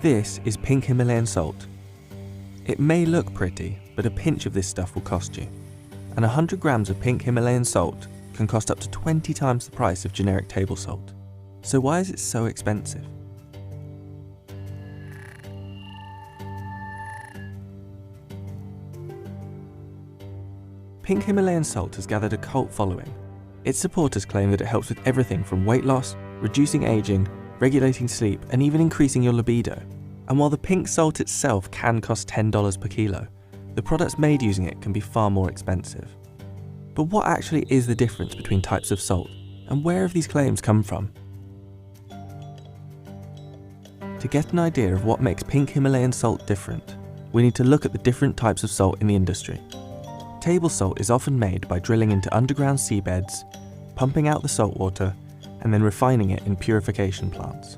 This is pink Himalayan salt. It may look pretty, but a pinch of this stuff will cost you. And 100 grams of pink Himalayan salt can cost up to 20 times the price of generic table salt. So why is it so expensive? Pink Himalayan salt has gathered a cult following. Its supporters claim that it helps with everything from weight loss, reducing aging, regulating sleep, and even increasing your libido. And while the pink salt itself can cost $10 per kilo, the products made using it can be far more expensive. But what actually is the difference between types of salt, and where have these claims come from? To get an idea of what makes pink Himalayan salt different, we need to look at the different types of salt in the industry. Table salt is often made by drilling into underground seabeds, pumping out the salt water, and then refining it in purification plants.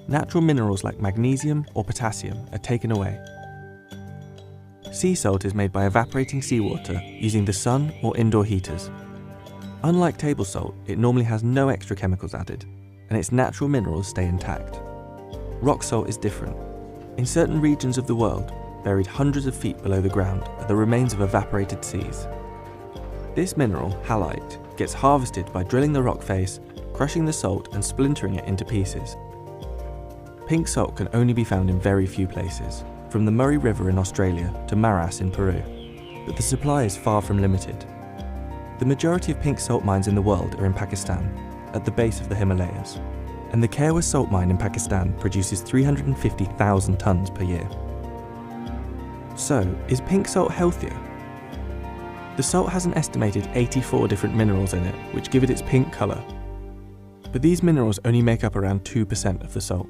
Natural minerals like magnesium or potassium are taken away. Sea salt is made by evaporating seawater using the sun or indoor heaters. Unlike table salt, it normally has no extra chemicals added, and its natural minerals stay intact. Rock salt is different. In certain regions of the world, buried hundreds of feet below the ground, are the remains of evaporated seas. This mineral, halite, gets harvested by drilling the rock face, crushing the salt and splintering it into pieces. Pink salt can only be found in very few places, from the Murray River in Australia to Maras in Peru, but the supply is far from limited. The majority of pink salt mines in the world are in Pakistan, at the base of the Himalayas, and the Kherwa salt mine in Pakistan produces 350,000 tonnes per year. So, is pink salt healthier? The salt has an estimated 84 different minerals in it, which give it its pink colour. But these minerals only make up around 2% of the salt.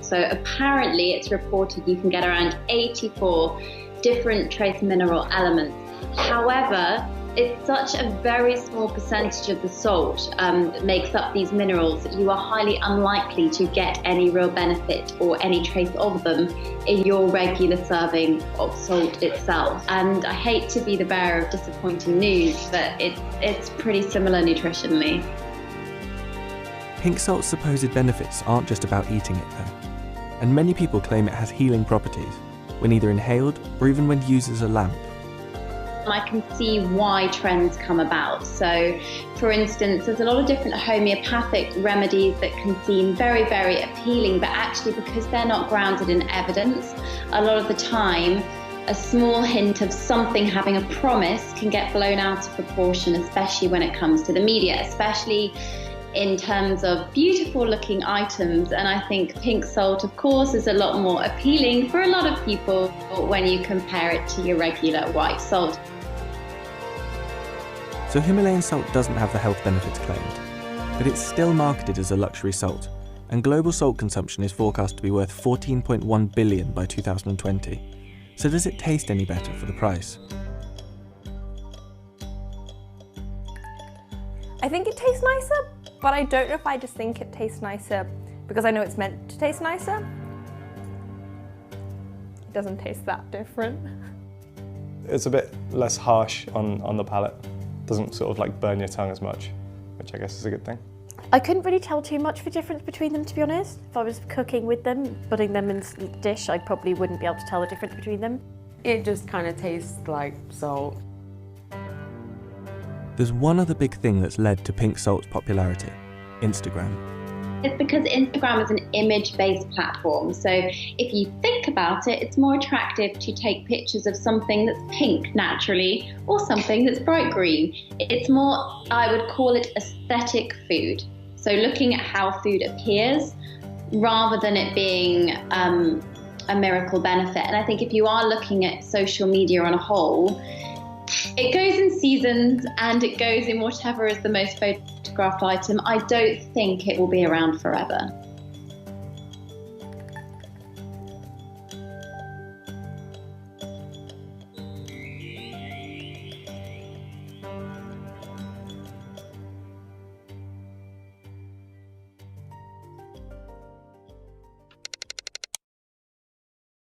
So apparently it's reported you can get around 84 different trace mineral elements. However, it's such a very small percentage of the salt that makes up these minerals that you are highly unlikely to get any real benefit or any trace of them in your regular serving of salt itself. And I hate to be the bearer of disappointing news, but it's pretty similar nutritionally. Pink salt's supposed benefits aren't just about eating it though, and many people claim it has healing properties, when either inhaled or even when used as a lamp. I can see why trends come about. So, for instance, there's a lot of different homeopathic remedies that can seem very, very appealing, but actually because they're not grounded in evidence, a lot of the time, a small hint of something having a promise can get blown out of proportion, especially when it comes to the media, especially in terms of beautiful looking items. And I think pink salt, of course, is a lot more appealing for a lot of people when you compare it to your regular white salt. So Himalayan salt doesn't have the health benefits claimed, but it's still marketed as a luxury salt, and global salt consumption is forecast to be worth $14.1 billion by 2020. So does it taste any better for the price? I think it tastes nicer, but I don't know if I just think it tastes nicer because I know it's meant to taste nicer. It doesn't taste that different. It's a bit less harsh on the palate. Doesn't sort of like burn your tongue as much, which I guess is a good thing. I couldn't really tell too much of a difference between them, to be honest. If I was cooking with them, putting them in a dish, I probably wouldn't be able to tell the difference between them. It just kind of tastes like salt. There's one other big thing that's led to pink salt's popularity: Instagram. It's because Instagram is an image-based platform. So if you think about it, it's more attractive to take pictures of something that's pink naturally or something that's bright green. It's more, I would call it aesthetic food. So looking at how food appears rather than it being a miracle benefit. And I think if you are looking at social media on a whole, it goes in seasons and it goes in whatever is the most photographed item. I don't think it will be around forever.